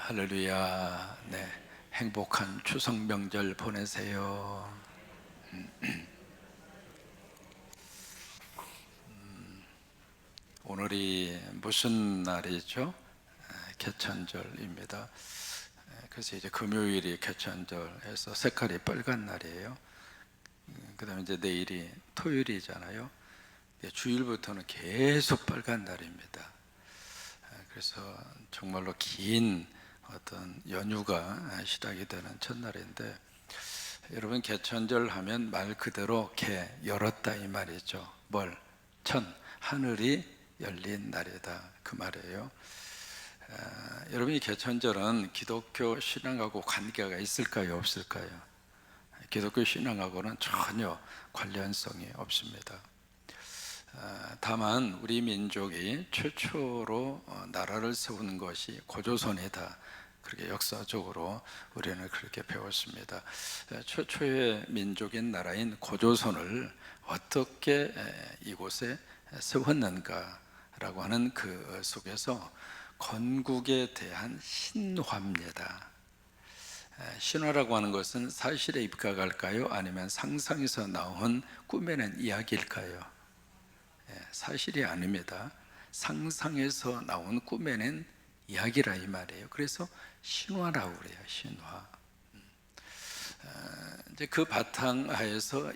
할렐루야. 네, 행복한 추석 명절 보내세요. 오늘이 무슨 날이죠? 개천절입니다. 그래서 이제 금요일이 개천절해서 색깔이 빨간 날이에요. 그다음에 이제 내일이 토요일이잖아요. 주일부터는 계속 빨간 날입니다. 그래서 정말로 긴 어떤 연휴가 시작이 되는 첫날인데, 여러분 개천절 하면 말 그대로 개 열었다 이 말이죠. 뭘? 천, 하늘이 열린 날이다 그 말이에요. 여러분 이 개천절은 기독교 신앙하고 관계가 있을까요, 없을까요? 기독교 신앙하고는 전혀 관련성이 없습니다. 다만 우리 민족이 최초로 나라를 세우는 것이 고조선이다, 그렇게 역사적으로 우리는 그렇게 배웠습니다. 최초의 민족인 나라인 고조선을 어떻게 이곳에 세웠는가라고 하는 그 속에서 건국에 대한 신화입니다. 신화라고 하는 것은 사실에 입각할까요? 아니면 상상에서 나온 꾸며낸 이야기일까요? 사실이 아닙니다. 상상에서 나온 꾸며낸 이야기라 이 말이에요. 그래서 신화라고 그래요. 신화. 이제 그 바탕하에서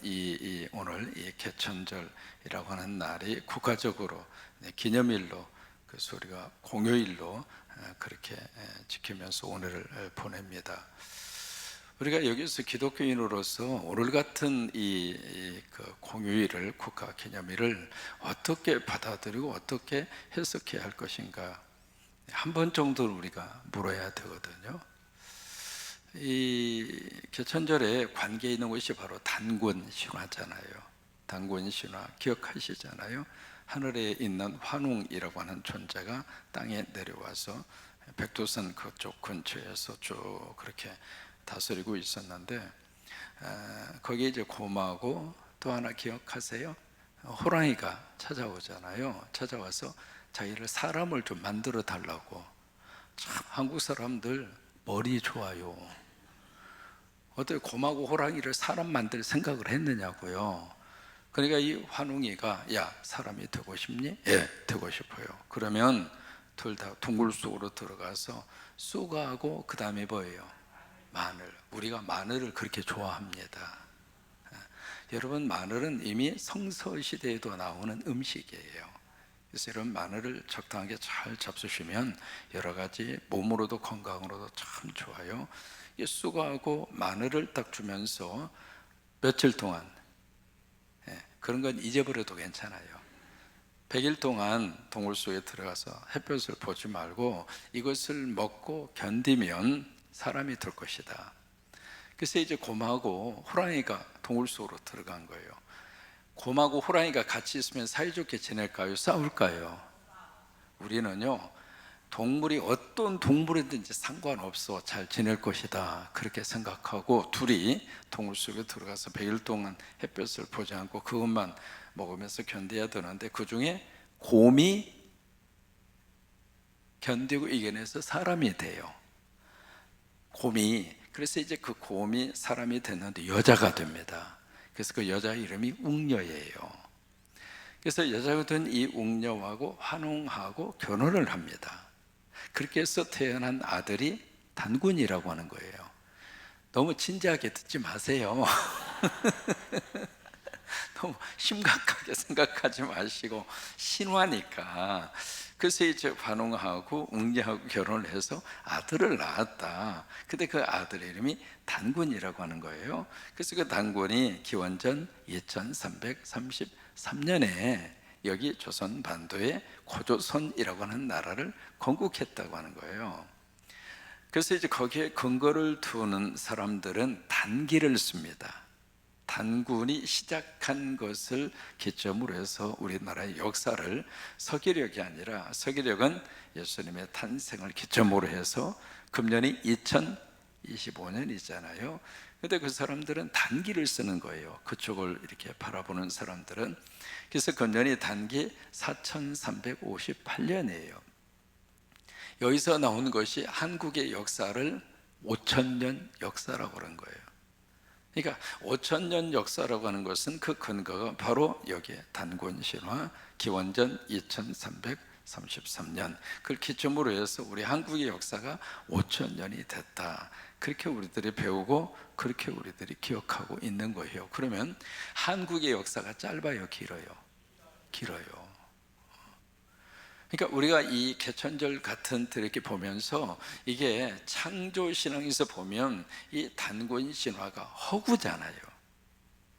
오늘 이 개천절이라고 하는 날이 국가적으로 기념일로, 그래서 우리가 공휴일로 그렇게 지키면서 오늘을 보냅니다. 우리가 여기서 기독교인으로서 오늘 같은 그 공휴일을, 국가 기념일을 어떻게 받아들이고 어떻게 해석해야 할 것인가, 한 번 정도는 우리가 물어야 되거든요. 이 개천절에 관계 있는 것이 바로 단군 신화잖아요. 단군 신화 기억하시잖아요. 하늘에 있는 환웅이라고 하는 존재가 땅에 내려와서 백두산 그쪽 근처에서 쭉 그렇게 다스리고 있었는데, 거기에 이제 곰하고 또 하나 기억하세요? 호랑이가 찾아오잖아요. 찾아와서 자기를 사람을 좀 만들어 달라고. 참 한국 사람들 머리 좋아요. 어떻게 곰하고 호랑이를 사람 만들 생각을 했느냐고요. 그러니까 이 환웅이가, 야 사람이 되고 싶니? 예, 되고 싶어요. 그러면 둘 다 둥굴 속으로 들어가서 쑥하고 그 다음에 뭐예요? 마늘. 우리가 마늘을 그렇게 좋아합니다. 여러분 마늘은 이미 성서시대에도 나오는 음식이에요. 그래서 여러분 마늘을 적당하게 잘 잡수시면 여러 가지 몸으로도 건강으로도 참 좋아요. 이 쑥하고 마늘을 딱 주면서 며칠 동안, 그런 건 잊어버려도 괜찮아요. 100일 동안 동굴 속에 들어가서 햇볕을 보지 말고 이것을 먹고 견디면 사람이 될 것이다. 그래서 이제 곰하고 호랑이가 동굴 속으로 들어간 거예요. 곰하고 호랑이가 같이 있으면 사이좋게 지낼까요? 싸울까요? 우리는요, 동물이 어떤 동물이든지 상관없어 잘 지낼 것이다 그렇게 생각하고 둘이 동굴 속에 들어가서 100일 동안 햇볕을 보지 않고 그것만 먹으면서 견뎌야 되는데, 그 중에 곰이 견디고 이겨내서 사람이 돼요. 곰이. 그래서 이제 그 곰이 사람이 됐는데 여자가 됩니다. 그래서 그 여자 이름이 웅녀예요. 그래서 여자가 된 이 웅녀하고 환웅하고 결혼을 합니다. 그렇게 해서 태어난 아들이 단군이라고 하는 거예요. 너무 진지하게 듣지 마세요. 너무 심각하게 생각하지 마시고, 신화니까. 그래서 이제 환웅하고 웅녀하고 결혼을 해서 아들을 낳았다. 근데 그 아들 이름이 단군이라고 하는 거예요. 그래서 그 단군이 기원전 2333년에 여기 조선 반도에 고조선이라고 하는 나라를 건국했다고 하는 거예요. 그래서 이제 거기에 근거를 두는 사람들은 단기를 씁니다. 단군이 시작한 것을 기점으로 해서 우리나라의 역사를, 서기력이 아니라, 서기력은 예수님의 탄생을 기점으로 해서 금년이 2025년이잖아요. 근데 그 사람들은 단기를 쓰는 거예요. 그쪽을 이렇게 바라보는 사람들은. 그래서 금년이 단기 4358년이에요. 여기서 나온 것이 한국의 역사를 5,000년 역사라고 그런 거예요. 그러니까 5,000년 역사라고 하는 것은 그 근거가 바로 여기에 단군 신화 기원전 2333년 그걸 기점으로 해서 우리 한국의 역사가 5,000년이 됐다. 그렇게 우리들이 배우고 그렇게 우리들이 기억하고 있는 거예요. 그러면 한국의 역사가 짧아요, 길어요? 길어요. 그러니까 우리가 이 개천절 같은 들 이렇게 보면서 이게 창조 신앙에서 보면 이 단군 신화가 허구잖아요.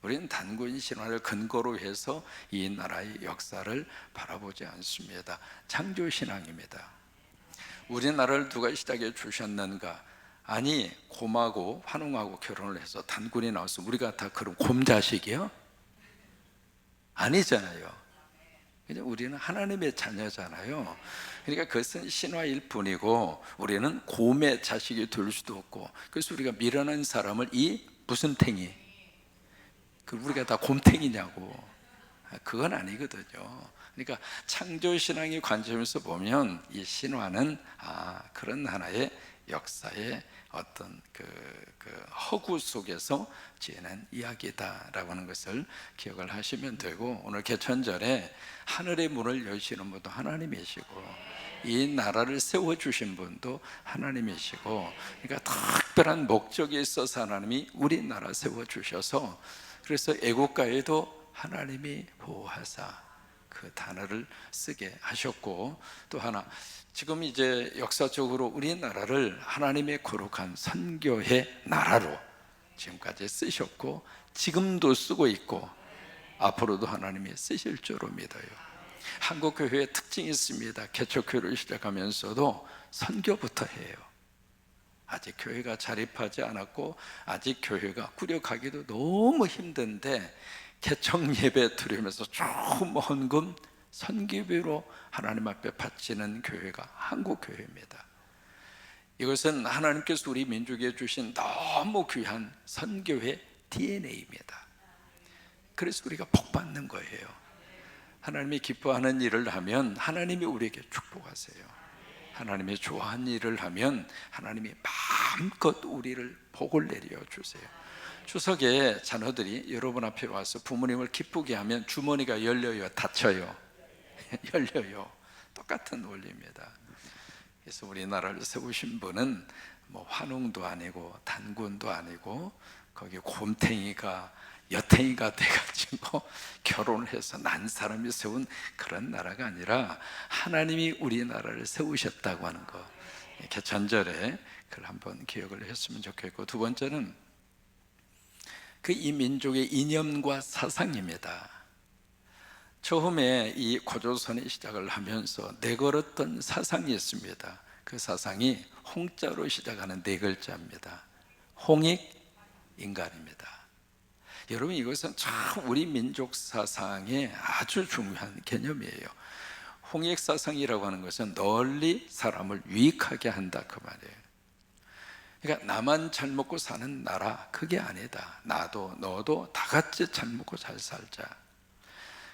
우리는 단군 신화를 근거로 해서 이 나라의 역사를 바라보지 않습니다. 창조 신앙입니다. 우리나라를 누가 시작해 주셨는가? 아니, 곰하고 환웅하고 결혼을 해서 단군이 나와서 우리가 다 그런 곰 자식이요? 아니잖아요. 우리는 하나님의 자녀잖아요. 그러니까 그것은 신화일 뿐이고 우리는 곰의 자식이 될 수도 없고, 그래서 우리가 미련한 사람을 이 무슨 탱이, 우리가 다 곰탱이냐고, 그건 아니거든요. 그러니까 창조신앙의 관점에서 보면 이 신화는 그런 하나의 역사의 어떤 그 허구 속에서 지어낸 이야기다라고 하는 것을 기억을 하시면 되고, 오늘 개천절에 하늘의 문을 여시는 분도 하나님이시고 이 나라를 세워주신 분도 하나님이시고, 그러니까 특별한 목적이 있어서 하나님이 우리나라 세워주셔서, 그래서 애국가에도 하나님이 보호하사 그 단어를 쓰게 하셨고, 또 하나 지금 이제 역사적으로 우리나라를 하나님의 거룩한 선교의 나라로 지금까지 쓰셨고 지금도 쓰고 있고 앞으로도 하나님이 쓰실 줄로 믿어요. 한국교회의 특징이 있습니다. 개척교회를 시작하면서도 선교부터 해요. 아직 교회가 자립하지 않았고 아직 교회가 꾸려가기도 너무 힘든데 개척 예배 드리면서 조금 헌금 선교비로 하나님 앞에 바치는 교회가 한국교회입니다. 이것은 하나님께서 우리 민족에 주신 너무 귀한 선교의 DNA입니다. 그래서 우리가 복받는 거예요. 하나님이 기뻐하는 일을 하면 하나님이 우리에게 축복하세요. 하나님이 좋아하는 일을 하면 하나님이 마음껏 우리를 복을 내려 주세요. 추석에 자녀들이 여러분 앞에 와서 부모님을 기쁘게 하면 주머니가 열려요, 닫혀요? 열려요. 똑같은 원리입니다. 그래서 우리나라를 세우신 분은 뭐 환웅도 아니고 단군도 아니고 거기 곰탱이가 여탱이가 돼가지고 결혼을 해서 난 사람이 세운 그런 나라가 아니라 하나님이 우리나라를 세우셨다고 하는 거, 개천절에 그걸 한번 기억을 했으면 좋겠고, 두 번째는 이 민족의 이념과 사상입니다. 처음에 이 고조선이 시작을 하면서 내걸었던 사상이 있습니다. 그 사상이 홍자로 시작하는 네 글자입니다. 홍익인간입니다. 여러분, 이것은 참 우리 민족 사상의 아주 중요한 개념이에요. 홍익사상이라고 하는 것은 널리 사람을 유익하게 한다, 그 말이에요. 그러니까 나만 잘 먹고 사는 나라, 그게 아니다. 나도 너도 다 같이 잘 먹고 잘 살자.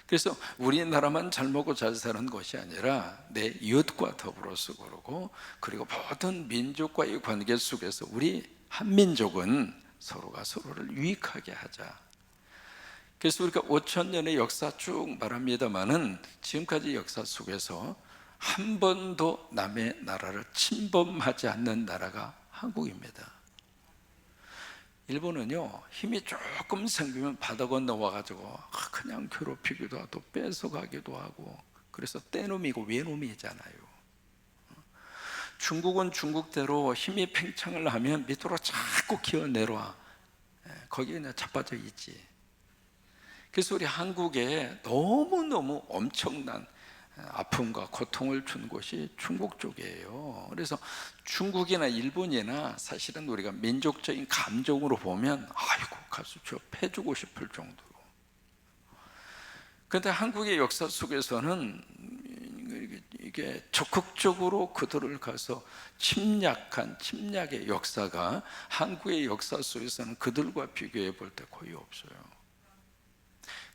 그래서 우리나라만 잘 먹고 잘 사는 것이 아니라 내 이웃과 더불어서 그러고, 그리고 모든 민족과의 관계 속에서 우리 한민족은 서로가 서로를 유익하게 하자. 그래서 우리가 5,000년의 역사 쭉 말합니다마는 지금까지 역사 속에서 한 번도 남의 나라를 침범하지 않는 나라가 한국입니다. 일본은요, 힘이 조금 생기면 바다 건너와가지고 그냥 괴롭히기도 하고 뺏어가기도 하고, 그래서 떼놈이고 외놈이잖아요. 중국은 중국대로 힘이 팽창을 하면 밑으로 자꾸 기어 내려와. 거기에 그냥 자빠져 있지. 그래서 우리 한국에 너무너무 엄청난 아픔과 고통을 준 곳이 중국 쪽이에요. 그래서 중국이나 일본이나 사실은 우리가 민족적인 감정으로 보면 아이고 가서 저 패주고 싶을 정도로. 그런데 한국의 역사 속에서는 이게 적극적으로 그들을 가서 침략의 역사가 한국의 역사 속에서는 그들과 비교해 볼 때 거의 없어요.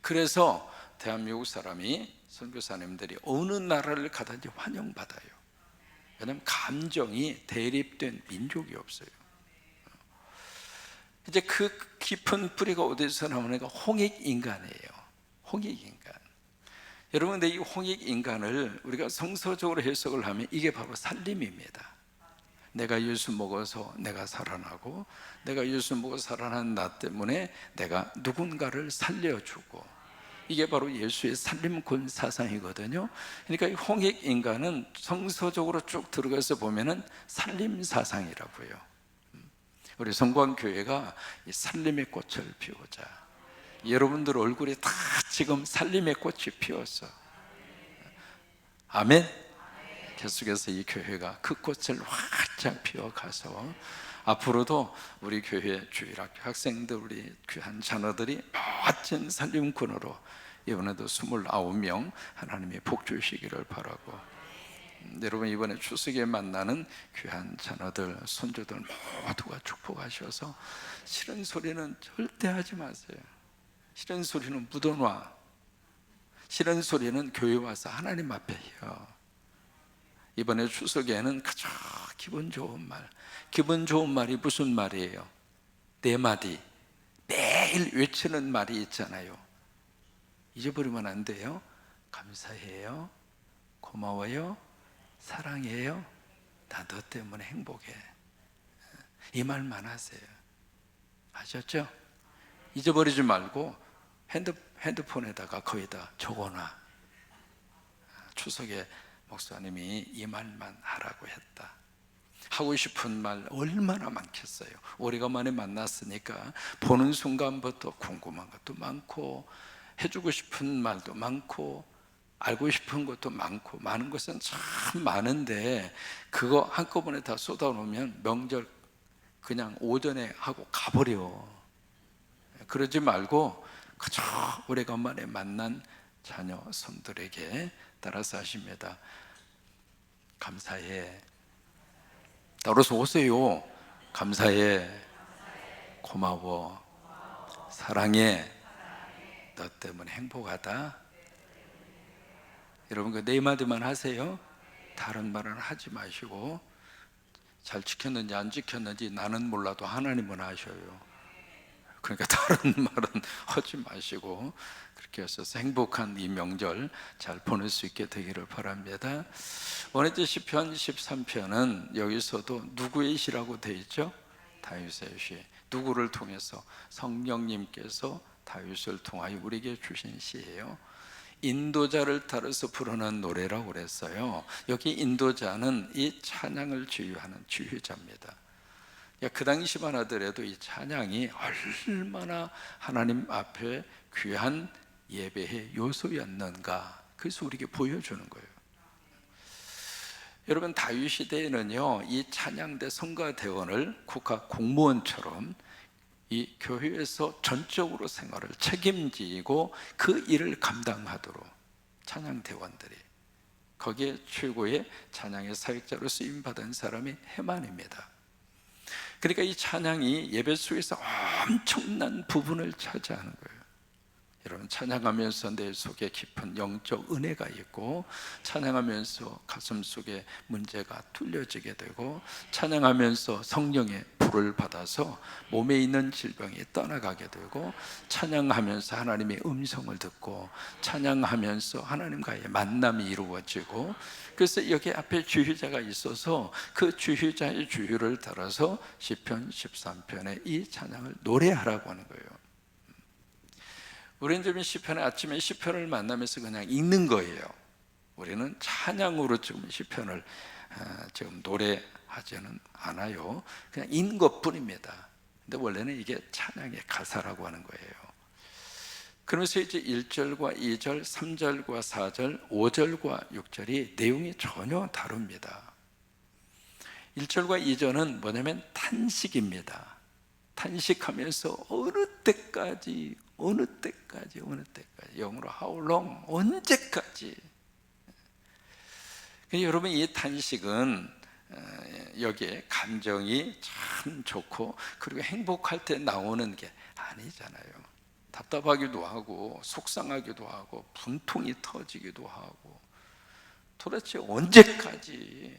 그래서 대한민국 사람이 선교사님들이 어느 나라를 가든지 환영받아요. 왜냐하면 감정이 대립된 민족이 없어요. 이제 그 깊은 뿌리가 어디서 나오는가? 홍익인간이에요. 홍익인간. 여러분, 근데 이 홍익인간을 우리가 성서적으로 해석을 하면 이게 바로 살림입니다. 내가 예수 먹어서 내가 살아나고, 내가 예수 먹어 살아난 나 때문에 내가 누군가를 살려주고, 이게 바로 예수의 살림꾼 사상이거든요. 그러니까 이 홍익인간은 성서적으로 쭉 들어가서 보면은 살림 사상이라고요. 우리 성광교회가 이 살림의 꽃을 피우자. 여러분들 얼굴에 다 지금 살림의 꽃이 피었어. 아멘. 계속해서 이 교회가 그 꽃을 활짝 피워가서 앞으로도 우리 교회 주일학교 학생들, 우리 귀한 자녀들이 멋진 살림꾼으로 이번에도 29명 하나님이 복 주시기를 바라고, 여러분 이번에 추석에 만나는 귀한 자녀들, 손주들 모두가 축복하셔서 싫은 소리는 절대 하지 마세요. 싫은 소리는 묻어놔. 싫은 소리는 교회 와서 하나님 앞에 해요. 이번에 추석에는 그저 기분 좋은 말, 기분 좋은 말이 무슨 말이에요? 4마디 매일 외치는 말이 있잖아요. 잊어버리면 안 돼요. 감사해요, 고마워요, 사랑해요, 나 너 때문에 행복해. 이 말만 하세요. 아셨죠? 잊어버리지 말고 핸드폰에다가 거기다 적어놔. 추석에 목사님이 이 말만 하라고 했다. 하고 싶은 말 얼마나 많겠어요. 오래간만에 만났으니까 보는 순간부터 궁금한 것도 많고, 해주고 싶은 말도 많고, 알고 싶은 것도 많고, 많은 것은 참 많은데 그거 한꺼번에 다 쏟아놓으면 명절 그냥 오전에 하고 가버려. 그러지 말고 그저 오래간만에 만난 자녀 손들에게 따라서 하십니다. 감사해, 따라서 오세요. 감사해, 고마워, 사랑해, 너 때문에 행복하다. 여러분 그 4마디만 하세요. 다른 말은 하지 마시고, 잘 지켰는지 안 지켰는지 나는 몰라도 하나님은 아셔요. 그러니까 다른 말은 하지 마시고 그렇게 하셔서 행복한 이 명절 잘 보낼 수 있게 되기를 바랍니다. 오늘 시편 13편은 여기서도 누구의 시라고 되어 있죠? 다윗의 시. 누구를 통해서? 성령님께서 다윗을 통하여 우리에게 주신 시예요. 인도자를 따라서 부르는 노래라고 그랬어요. 여기 인도자는 이 찬양을 지휘하는 지휘자입니다. 그 당시만 하더라도 이 찬양이 얼마나 하나님 앞에 귀한 예배의 요소였는가, 그래서 우리에게 보여주는 거예요. 여러분 다윗 시대에는요, 이 찬양대 성가대원을 국가 공무원처럼 이 교회에서 전적으로 생활을 책임지고 그 일을 감당하도록 찬양대원들이, 거기에 최고의 찬양의 사역자로 쓰임받은 사람이 헤만입니다. 그러니까 이 찬양이 예배 속에서 엄청난 부분을 차지하는 거예요. 여러분 찬양하면서 내 속에 깊은 영적 은혜가 있고, 찬양하면서 가슴 속에 문제가 뚫려지게 되고, 찬양하면서 성령의 불을 받아서 몸에 있는 질병이 떠나가게 되고, 찬양하면서 하나님의 음성을 듣고, 찬양하면서 하나님과의 만남이 이루어지고, 그래서 여기 앞에 주휘자가 있어서 그 주휘자의 주휘를 따라서 시편 13편에 이 찬양을 노래하라고 하는 거예요. 우리는 지금 시편의 아침에 시편을 만나면서 그냥 읽는 거예요. 우리는 찬양으로 지금 시편을 지금 노래하지는 않아요. 그냥 읽는 것뿐입니다. 근데 원래는 이게 찬양의 가사라고 하는 거예요. 그러면서 이제 1절과 2절, 3절과 4절, 5절과 6절이 내용이 전혀 다릅니다. 1절과 2절은 뭐냐면 탄식입니다. 탄식하면서 어느 때까지 영어로 how long, 언제까지. 여러분 이 탄식은 여기에 감정이 참 좋고 그리고 행복할 때 나오는 게 아니잖아요. 답답하기도 하고 속상하기도 하고 분통이 터지기도 하고, 도대체 언제까지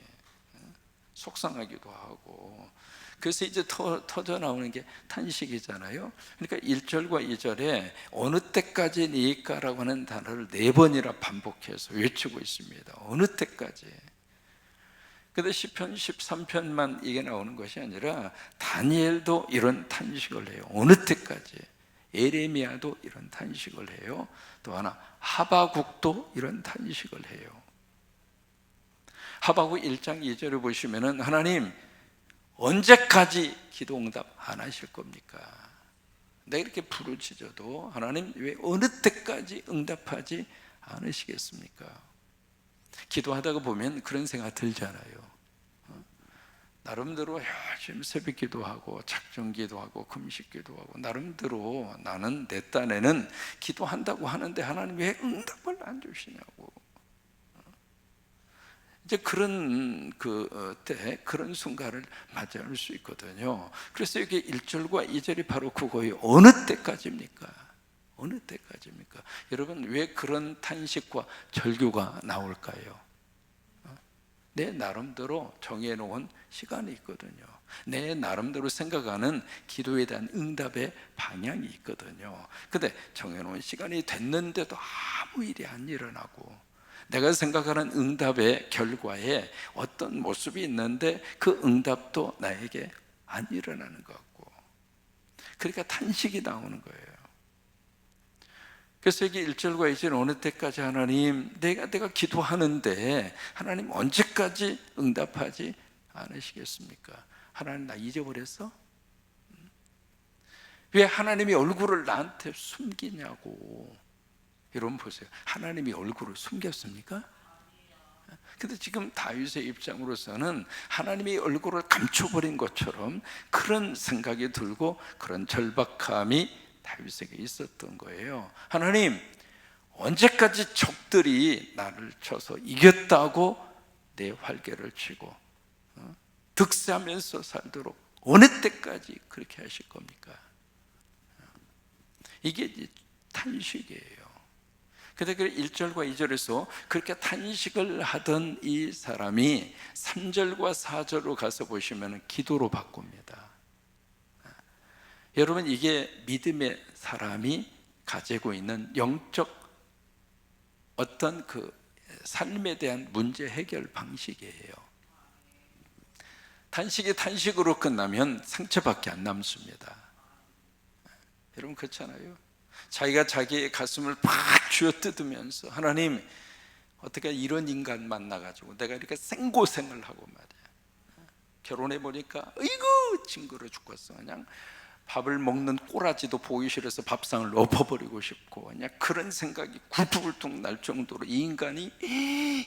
속상하기도 하고. 그래서 이제 터져 나오는 게 탄식이잖아요. 그러니까 1절과 2절에 어느 때까지니까라고 하는 단어를 4번이나 반복해서 외치고 있습니다. 어느 때까지. 근데 시편 13편만 이게 나오는 것이 아니라 다니엘도 이런 탄식을 해요. 어느 때까지. 예레미야도 이런 탄식을 해요. 또 하나 하바국도 이런 탄식을 해요. 하바국 1장 2절을 보시면은 하나님 언제까지 기도 응답 안 하실 겁니까? 내가 이렇게 부르짖어도 하나님 왜 어느 때까지 응답하지 않으시겠습니까? 기도하다가 보면 그런 생각 들잖아요. 나름대로 열심히 새벽 기도하고 작정 기도하고 금식 기도하고 나름대로 나는 내 딴에는 기도한다고 하는데 하나님 왜 응답을 안 주시냐고. 이제 그런 때 그런 순간을 맞이할 수 있거든요. 그래서 여기 1절과 2절이 바로 그거예요. 어느 때까지입니까? 어느 때까지입니까? 여러분 왜 그런 탄식과 절규가 나올까요? 내 나름대로 정해놓은 시간이 있거든요. 내 나름대로 생각하는 기도에 대한 응답의 방향이 있거든요. 근데 정해놓은 시간이 됐는데도 아무 일이 안 일어나고 내가 생각하는 응답의 결과에 어떤 모습이 있는데 그 응답도 나에게 안 일어나는 것 같고, 그러니까 탄식이 나오는 거예요. 그래서 여기 1절과 2절 어느 때까지 하나님 내가 기도하는데 하나님 언제까지 응답하지 않으시겠습니까? 하나님 나 잊어버렸어? 왜 하나님이 얼굴을 나한테 숨기냐고. 여러분 보세요. 하나님이 얼굴을 숨겼습니까? 근데 지금 다윗의 입장으로서는 하나님이 얼굴을 감춰버린 것처럼 그런 생각이 들고 그런 절박함이 다윗에게 있었던 거예요. 하나님 언제까지 적들이 나를 쳐서 이겼다고 내 활개를 치고 득세하면서 살도록 어느 때까지 그렇게 하실 겁니까? 이게 탄식이에요. 근데 그 1절과 2절에서 그렇게 탄식을 하던 이 사람이 3절과 4절로 가서 보시면 기도로 바꿉니다. 여러분 이게 믿음의 사람이 가지고 있는 영적 어떤 그 삶에 대한 문제 해결 방식이에요. 탄식이 탄식으로 끝나면 상처밖에 안 남습니다. 여러분 그렇잖아요. 자기가 자기의 가슴을 팍 쥐어뜯으면서 하나님 어떻게 이런 인간 만나가지고 내가 이렇게 생고생을 하고 말이야. 결혼해 보니까 어이구 징그러 죽겠어. 그냥 밥을 먹는 꼬라지도 보기 싫어서 밥상을 엎어버리고 싶고 그냥 그런 생각이 굴뚝굴뚝 날 정도로 이 인간이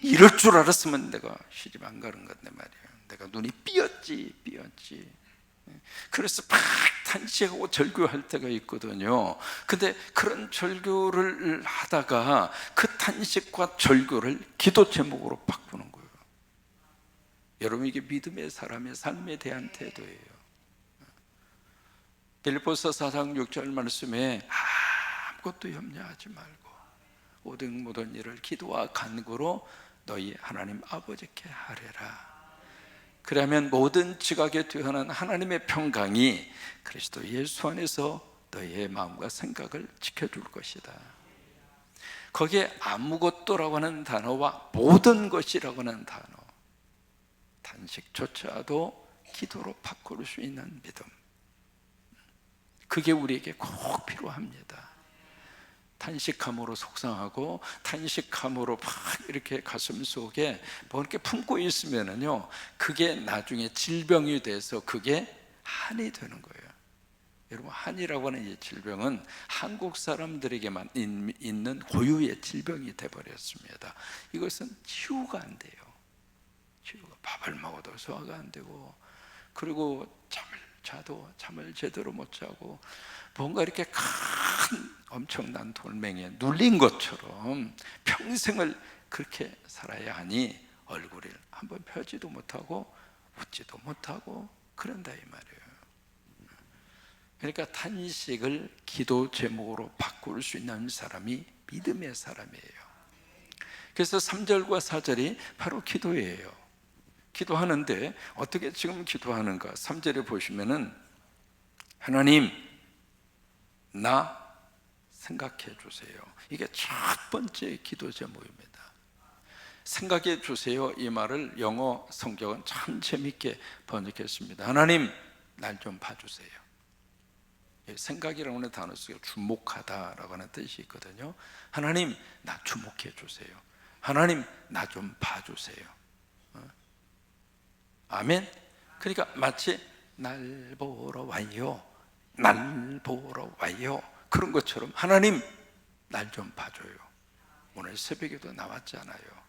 이럴 줄 알았으면 내가 시집 안 가는 건데 말이야. 내가 눈이 삐었지. 그래서 막 탄식하고 절규할 때가 있거든요. 근데 그런 절규를 하다가 그 탄식과 절규를 기도 제목으로 바꾸는 거예요. 여러분 이게 믿음의 사람의 삶에 대한 태도예요. 빌립보서 4장 6절 말씀에 아무것도 염려하지 말고 오직 모든 일을 기도와 간구로 너희 하나님 아버지께 하래라. 그러면 모든 지각에 뛰어난 하나님의 평강이 그리스도 예수 안에서 너희의 마음과 생각을 지켜줄 것이다. 거기에 아무것도라고 하는 단어와 모든 것이라고 하는 단어, 단식조차도 기도로 바꿀 수 있는 믿음, 그게 우리에게 꼭 필요합니다. 탄식함으로 속상하고 탄식함으로 막 이렇게 가슴 속에 뭐 이렇게 품고 있으면은요, 그게 나중에 질병이 돼서 그게 한이 되는 거예요. 여러분 한이라고 하는 이 질병은 한국 사람들에게만 있는 고유의 질병이 돼버렸습니다. 이것은 치유가 안 돼요. 치유가 밥을 먹어도 소화가 안 되고, 그리고 잠을 제대로 못 자고 뭔가 이렇게 큰 엄청난 돌멩이에 눌린 것처럼 평생을 그렇게 살아야 하니 얼굴을 한번 펴지도 못하고 웃지도 못하고 그런다 이 말이에요. 그러니까 탄식을 기도 제목으로 바꿀 수 있는 사람이 믿음의 사람이에요. 그래서 3절과 4절이 바로 기도예요. 기도하는데 어떻게 지금 기도하는가? 3절에 보시면은 하나님 나 생각해 주세요. 이게 첫 번째 기도 제목입니다. 생각해 주세요. 이 말을 영어 성경은 참 재밌게 번역했습니다. 하나님 날 좀 봐주세요. 생각이라고 하는 단어 속에 주목하다라고 하는 뜻이 있거든요. 하나님 나 주목해 주세요. 하나님 나 좀 봐주세요. 아멘. 그러니까 마치 날 보러 와요, 날 보러 와요, 그런 것처럼 하나님 날 좀 봐줘요. 오늘 새벽에도 나왔잖아요.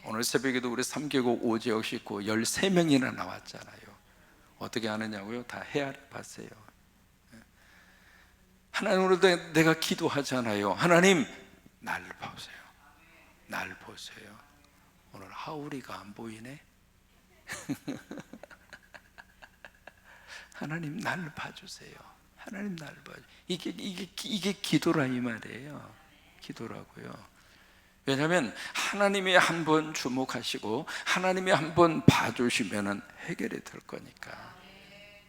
오늘 새벽에도 우리 3개국 5지역 식구 13명이나 나왔잖아요. 어떻게 하느냐고요? 다 헤아려 봤어요. 하나님으로 내가 기도하잖아요. 하나님 날 보세요. 날 보세요. 오늘 하울이가 안 보이네. 하나님 날 봐주세요. 하나님 날 봐주세요. 이게 기도라 이 말이에요. 기도라고요. 왜냐하면 하나님이 한번 주목하시고 하나님이 한번 봐주시면 해결이 될 거니까.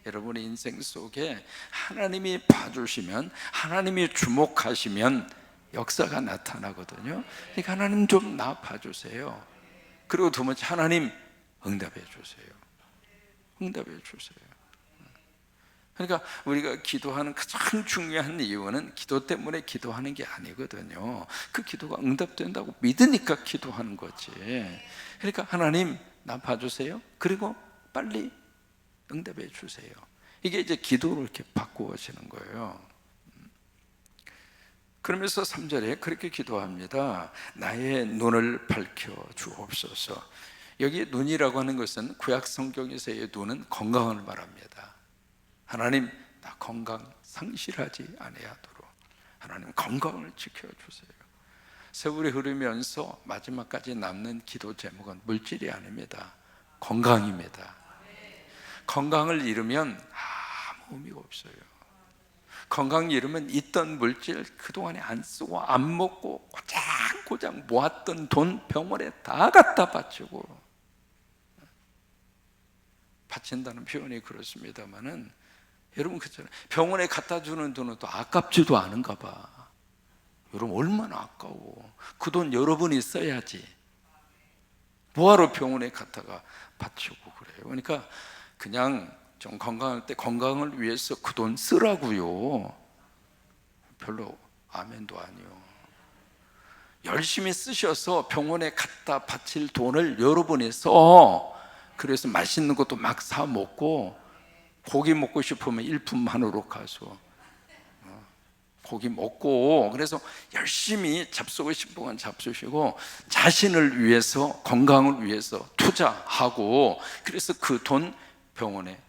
여러분의 인생 속에 하나님이 봐주시면, 하나님이 주목하시면 역사가 나타나거든요. 그러니까 하나님 좀 나 봐주세요. 그리고 두 번째, 하나님 응답해 주세요. 응답해 주세요. 그러니까 우리가 기도하는 가장 중요한 이유는 기도 때문에 기도하는 게 아니거든요. 그 기도가 응답된다고 믿으니까 기도하는 거지. 그러니까 하나님 나 봐주세요. 그리고 빨리 응답해 주세요. 이게 이제 기도로 이렇게 바꾸어지는 거예요. 그러면서 3절에 그렇게 기도합니다. 나의 눈을 밝혀 주옵소서. 여기 눈이라고 하는 것은 구약 성경에서의 눈은 건강을 말합니다. 하나님 나 건강 상실하지 아니하도록 하나님 건강을 지켜주세요. 세월이 흐르면서 마지막까지 남는 기도 제목은 물질이 아닙니다. 건강입니다. 건강을 잃으면 아무 의미가 없어요. 건강 잃으면 있던 물질 그동안에 안 쓰고 안 먹고 고장 모았던 돈 병원에 다 갖다 바치고, 바친다는 표현이 그렇습니다만은 여러분 그렇잖아요. 병원에 갖다 주는 돈은 또 아깝지도 않은가 봐. 여러분 얼마나 아까워. 그 돈 여러분이 써야지. 뭐하러 병원에 갖다가 바치고 그래요. 그러니까 그냥 좀 건강할 때 건강을 위해서 그 돈 쓰라고요. 별로 아멘도 아니요. 열심히 쓰셔서 병원에 갖다 바칠 돈을 여러분이 써. 그래서 맛있는 것도 막 사 먹고, 고기 먹고 싶으면 일품만으로 가서 고기 먹고, 그래서 열심히 잡수고 싶은 건 잡수시고 자신을 위해서, 건강을 위해서 투자하고, 그래서 그 돈 병원에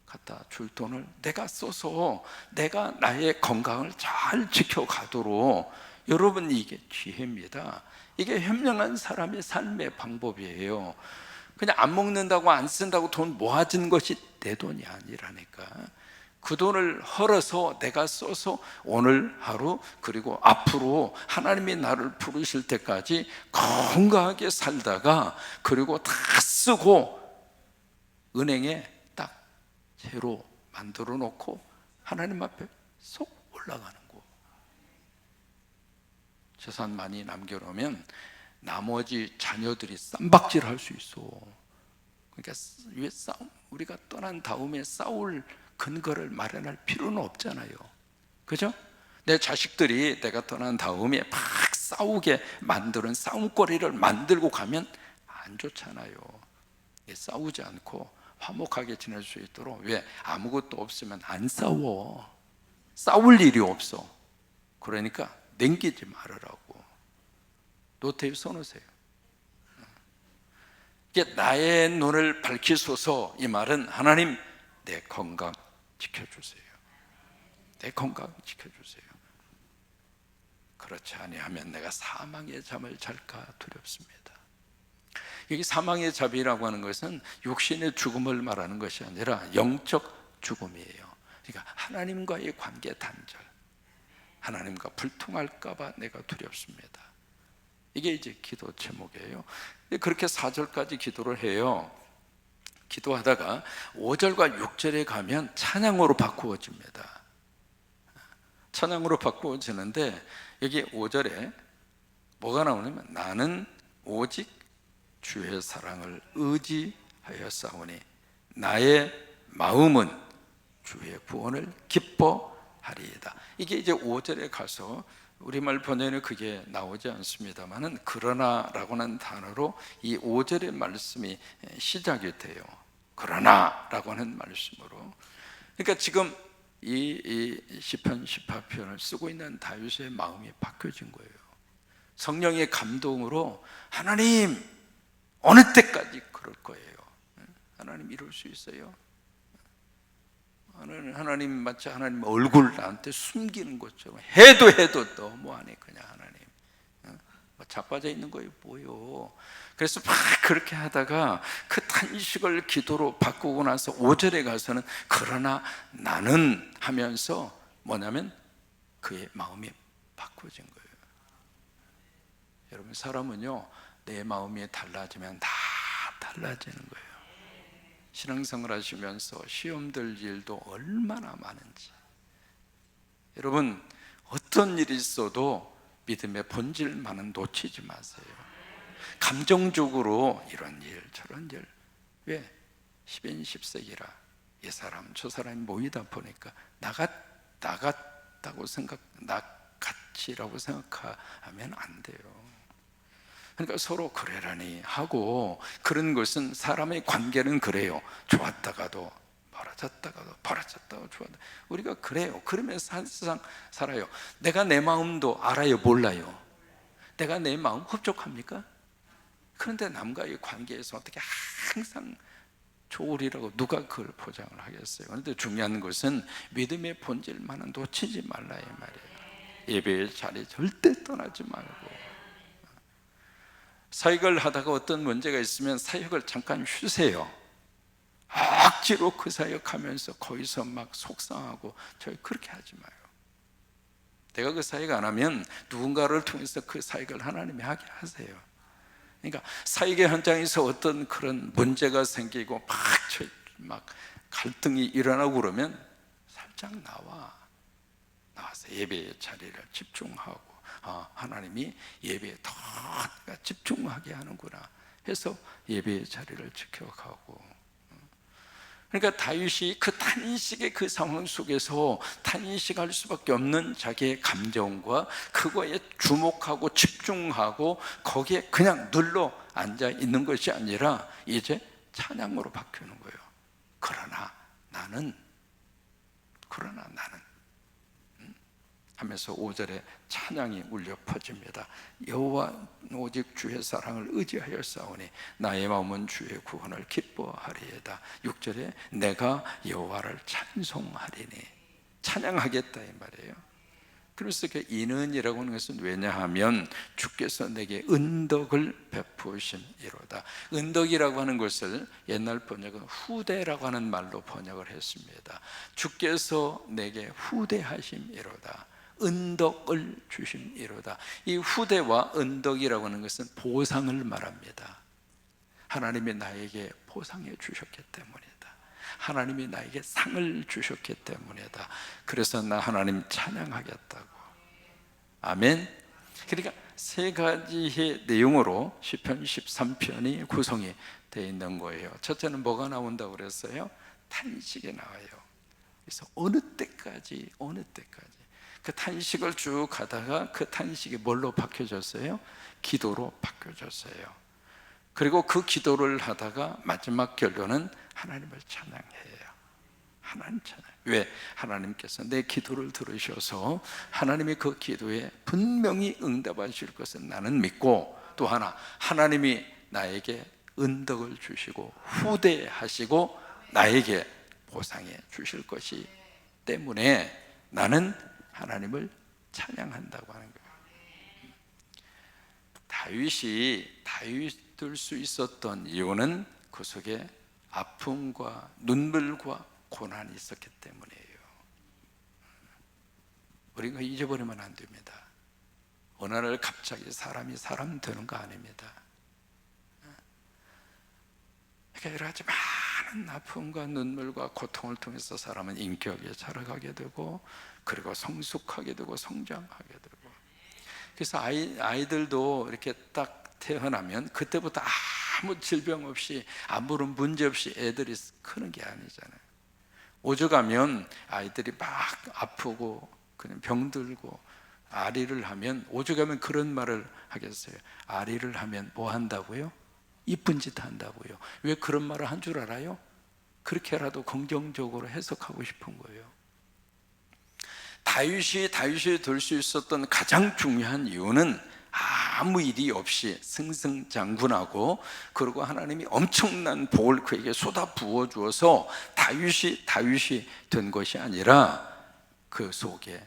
갖다 줄 돈을 내가 써서 내가 나의 건강을 잘 지켜가도록, 여러분 이게 기회입니다. 이게 현명한 사람의 삶의 방법이에요. 그냥 안 먹는다고 안 쓴다고 돈 모아진 것이 내 돈이 아니라니까. 그 돈을 헐어서 내가 써서 오늘 하루 그리고 앞으로 하나님이 나를 부르실 때까지 건강하게 살다가, 그리고 다 쓰고 은행에 딱 제로 만들어 놓고 하나님 앞에 쏙 올라가는 거. 재산 많이 남겨놓으면 나머지 자녀들이 쌈박질 할 수 있어. 그러니까 우리가 떠난 다음에 싸울 근거를 마련할 필요는 없잖아요. 그죠? 내 자식들이 내가 떠난 다음에 막 싸우게 만드는 싸움거리를 만들고 가면 안 좋잖아요. 싸우지 않고 화목하게 지낼 수 있도록, 왜? 아무것도 없으면 안 싸워. 싸울 일이 없어. 그러니까 남기지 말으라고. 노트에 써놓으세요. 이게 나의 눈을 밝히소서, 이 말은 하나님 내 건강 지켜주세요. 내 건강 지켜주세요. 그렇지 아니하면 내가 사망의 잠을 잘까 두렵습니다. 여기 사망의 잠이라고 하는 것은 육신의 죽음을 말하는 것이 아니라 영적 죽음이에요. 그러니까 하나님과의 관계 단절, 하나님과 불통할까 봐 내가 두렵습니다. 이게 이제 기도 제목이에요. 그렇게 4절까지 기도를 해요. 기도하다가 5절과 6절에 가면 찬양으로 바꾸어집니다. 찬양으로 바꾸어지는데 여기 5절에 뭐가 나오냐면 나는 오직 주의 사랑을 의지하여 싸우니 나의 마음은 주의 구원을 기뻐하리이다. 이게 이제 5절에 가서 우리말 번역에는 그게 나오지 않습니다만은 그러나라고는 단어로 이 5절의 말씀이 시작이 돼요. 그러나라고 하는 말씀으로. 그러니까 지금 이 시편 18편을 쓰고 있는 다윗의 마음이 바뀌어진 거예요. 성령의 감동으로 하나님 어느 때까지 그럴 거예요? 하나님 이럴 수 있어요? 하나님 마치 하나님 얼굴 나한테 숨기는 것처럼 해도 너무하네 그냥 하나님. 자빠져 있는 거예요 뭐요? 그래서 막 그렇게 하다가 그 탄식을 기도로 바꾸고 나서 5절에 가서는 그러나 나는 하면서 뭐냐면 그의 마음이 바꿔진 거예요. 여러분 사람은요 내 마음이 달라지면 다 달라지는 거예요. 신앙생활 하시면서 시험 들 일도 얼마나 많은지. 여러분 어떤 일이 있어도 믿음의 본질만은 놓치지 마세요. 감정적으로 이런 일 저런 일 왜? 10인 10색이라 이 사람 저 사람이 모이다 보니까 나같다고 나같이라고 생각하면 안 돼요. 그러니까 서로 그래라니 하고, 그런 것은 사람의 관계는 그래요. 좋았다가도 벌어졌다가도 좋았다. 우리가 그래요. 그러면서 세상 살아요. 내가 내 마음도 알아요, 몰라요? 내가 내 마음 흡족합니까? 그런데 남과의 관계에서 어떻게 항상 좋으리라고 누가 그걸 보장을 하겠어요? 그런데 중요한 것은 믿음의 본질만은 놓치지 말라 이 말이에요. 예배의 자리 절대 떠나지 말고, 사역을 하다가 어떤 문제가 있으면 사역을 잠깐 쉬세요. 억지로 그 사역하면서 거기서 막 속상하고 저희 그렇게 하지 마요. 내가 그 사역 안 하면 누군가를 통해서 그 사역을 하나님이 하게 하세요. 그러니까 사역의 현장에서 어떤 그런 문제가 생기고 막 갈등이 일어나고 그러면 살짝 나와서 예배의 자리를 집중하고, 하나님이 예배에 더 집중하게 하는구나 해서 예배의 자리를 지켜가고. 그러니까 다윗이 그 탄식의 그 상황 속에서 탄식할 수밖에 없는 자기의 감정과 그거에 주목하고 집중하고 거기에 그냥 눌러 앉아 있는 것이 아니라 이제 찬양으로 바뀌는 거예요. 그러나 나는 하면서 5절에 찬양이 울려 퍼집니다. 여호와 오직 주의 사랑을 의지하여 싸우니 나의 마음은 주의 구원을 기뻐하리이다. 6절에 내가 여호와를 찬송하리니, 찬양하겠다 이 말이에요. 그래서 그 인은이라고 하는 것은 왜냐하면 주께서 내게 은덕을 베푸심이로다. 은덕이라고 하는 것을 옛날 번역은 후대라고 하는 말로 번역을 했습니다. 주께서 내게 후대하심이로다. 은덕을 주심이로다. 이 후대와 은덕이라고 하는 것은 보상을 말합니다. 하나님이 나에게 보상해 주셨기 때문이다. 하나님이 나에게 상을 주셨기 때문이다. 그래서 나 하나님 찬양하겠다고. 아멘. 그러니까 세 가지의 내용으로 시편 13편이 구성이 되어 있는 거예요. 첫째는 뭐가 나온다고 그랬어요? 탄식이 나와요. 그래서 어느 때까지 그 탄식을 쭉 가다가 그 탄식이 뭘로 바뀌어졌어요? 기도로 바뀌어졌어요. 그리고 그 기도를 하다가 마지막 결론은 하나님을 찬양해요. 하나님 찬양. 왜? 하나님께서 내 기도를 들으셔서 하나님이 그 기도에 분명히 응답하실 것은 나는 믿고, 또 하나 하나님이 나에게 은덕을 주시고 후대하시고 나에게 보상해 주실 것이 때문에 나는 하나님을 찬양한다고 하는 거예요. 다윗이 다윗될 수 있었던 이유는 그 속에 아픔과 눈물과 고난이 있었기 때문이에요. 우리가 잊어버리면 안 됩니다. 어느 날 갑자기 사람이 사람 되는 거 아닙니다. 그러니까 여러 가지 많은 아픔과 눈물과 고통을 통해서 사람은 인격이 자라가게 되고, 그리고 성숙하게 되고 성장하게 되고. 그래서 아이들도 이렇게 딱 태어나면 그때부터 아무 질병 없이 아무런 문제 없이 애들이 크는 게 아니잖아요. 오죽하면 아이들이 막 아프고 그냥 병들고 아리를 하면, 오죽하면 그런 말을 하겠어요. 아리를 하면 뭐 한다고요? 이쁜 짓 한다고요. 왜 그런 말을 한 줄 알아요? 그렇게라도 긍정적으로 해석하고 싶은 거예요. 다윗이 될 수 있었던 가장 중요한 이유는 아무 일이 없이 승승장구하고, 그리고 하나님이 엄청난 복을 그에게 쏟아 부어 주어서 다윗이 된 것이 아니라, 그 속에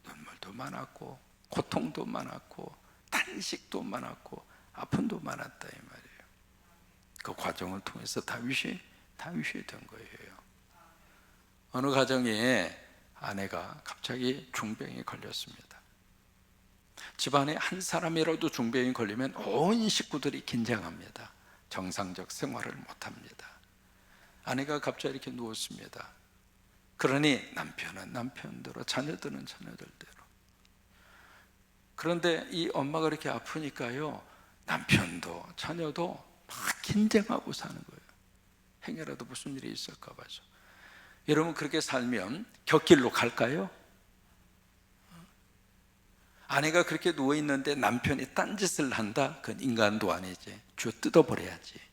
눈물도 많았고 고통도 많았고 탄식도 많았고 아픔도 많았다 이 말이에요. 그 과정을 통해서 다윗이 된 거예요. 어느 가정에 아내가 갑자기 중병에 걸렸습니다. 집안에 한 사람이라도 중병이 걸리면 온 식구들이 긴장합니다. 정상적 생활을 못합니다. 아내가 갑자기 이렇게 누웠습니다. 그러니 남편은 남편대로, 자녀들은 자녀들대로. 그런데 이 엄마가 이렇게 아프니까요, 남편도 자녀도 막 긴장하고 사는 거예요. 행여라도 무슨 일이 있을까 봐서. 여러분, 그렇게 살면 곁길로 갈까요? 아내가 그렇게 누워있는데 남편이 딴짓을 한다? 그건 인간도 아니지. 쥐어 뜯어버려야지.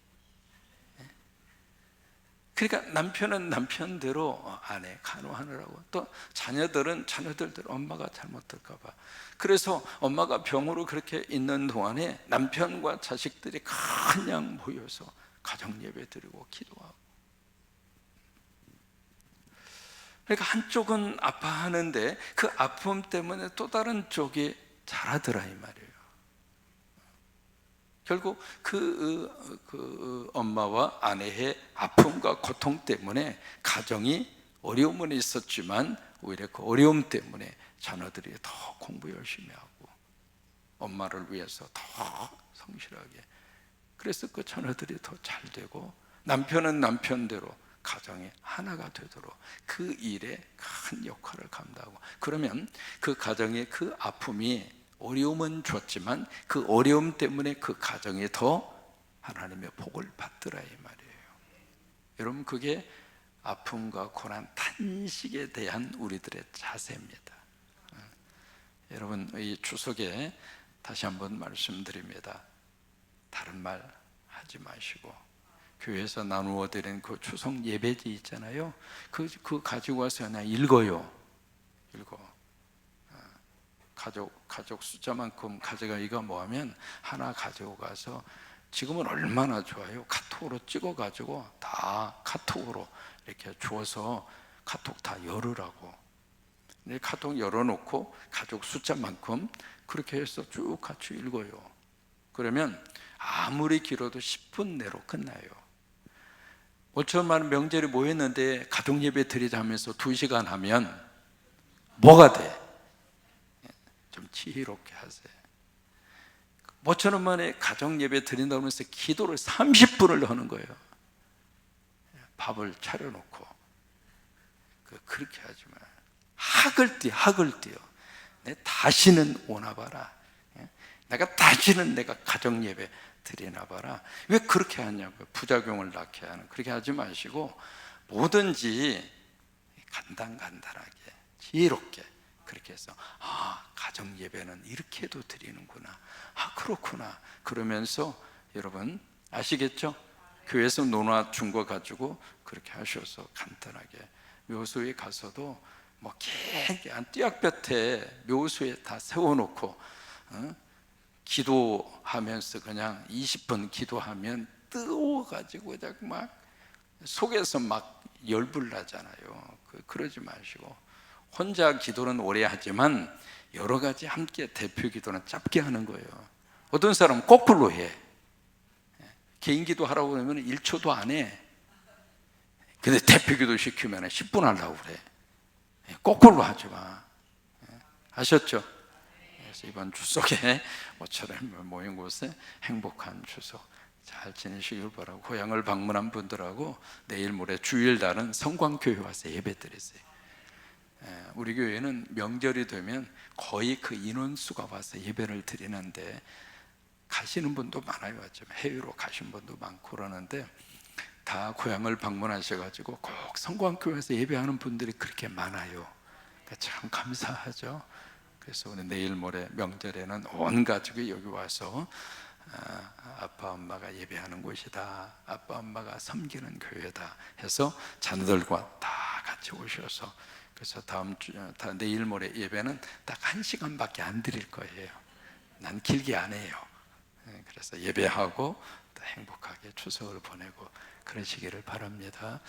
그러니까 남편은 남편대로 아내 간호하느라고, 또 자녀들은 자녀들대로 엄마가 잘못될까 봐. 그래서 엄마가 병으로 그렇게 있는 동안에 남편과 자식들이 그냥 모여서 가정 예배 드리고 기도하고. 그러니까 한쪽은 아파하는데 그 아픔 때문에 또 다른 쪽이 자라더라 이 말이에요. 결국 그 엄마와 아내의 아픔과 고통 때문에 가정이 어려움은 있었지만, 오히려 그 어려움 때문에 자녀들이 더 공부 열심히 하고 엄마를 위해서 더 성실하게, 그래서 그 자녀들이 더 잘 되고, 남편은 남편대로 가정이 하나가 되도록 그 일에 큰 역할을 감당하고. 그러면 그 가정의 그 아픔이, 어려움은 줬지만 그 어려움 때문에 그 가정이 더 하나님의 복을 받더라 이 말이에요. 여러분, 그게 아픔과 고난, 탄식에 대한 우리들의 자세입니다. 여러분, 이 추석에 다시 한번 말씀드립니다. 다른 말 하지 마시고 교회에서 나누어 드린 그 추석 예배지 있잖아요. 그 가지고 와서 그냥 읽어. 가족 숫자만큼 가져가. 이거 뭐하면 하나 가지고 가서, 지금은 얼마나 좋아요. 카톡으로 찍어가지고 다 카톡으로 이렇게 줘서 카톡 다 열으라고. 카톡 열어놓고 가족 숫자만큼 그렇게 해서 쭉 같이 읽어요. 그러면 아무리 길어도 10분 내로 끝나요. 5천만 명절이 모였는데 가족 예배 드리자 하면서 2시간 하면 뭐가 돼? 좀 지혜롭게 하세요. 5천 원 만에 가정 예배 드린다고 하면서 기도를 30분을 하는 거예요. 밥을 차려놓고. 그렇게 하지 마. 학을 띄어. 내 다시는 오나 봐라. 내가 다시는 내가 가정 예배 드리나 봐라. 왜 그렇게 하냐고요. 부작용을 낳게 하는. 그렇게 하지 마시고 뭐든지 간단하게 지혜롭게 그렇게 해서, 가정 예배는 이렇게도 드리는구나. 그렇구나. 그러면서 여러분 아시겠죠? 교회에서 논아 준 거 가지고 그렇게 하셔서 간단하게 묘소에 가서도 뭐 길게 한 띠약볕에 묘소에 다 세워놓고 기도하면서 그냥 20분 기도하면 뜨거워가지고 막 속에서 막 열불 나잖아요. 그러지 마시고, 혼자 기도는 오래 하지만 여러 가지 함께 대표 기도는 짧게 하는 거예요. 어떤 사람은 거꾸로 해. 개인 기도 하라고 그러면 1초도 안 해. 근데 대표 기도 시키면 10분 하려고 그래. 거꾸로 하지 마. 아셨죠? 그래서 이번 추석에 모처럼 모인 곳에 행복한 추석 잘 지내시길 바라고, 고향을 방문한 분들하고 내일 모레 주일날은 성광교회 와서 예배 드리세요. 우리 교회는 명절이 되면 거의 그 인원수가 와서 예배를 드리는데, 가시는 분도 많아요. 좀 해외로 가신 분도 많고 그러는데, 다 고향을 방문하셔가지고 꼭 성광교회에서 예배하는 분들이 그렇게 많아요. 그러니까 참 감사하죠. 그래서 오늘 내일 모레 명절에는 온 가족이 여기 와서 아빠 엄마가 예배하는 곳이다, 아빠 엄마가 섬기는 교회다 해서 자녀들과 다 같이 오셔서, 그래서 내일 모레 예배는 딱 1시간밖에 안 드릴 거예요. 난 길게 안 해요. 그래서 예배하고 또 행복하게 추석을 보내고 그러시기를 바랍니다.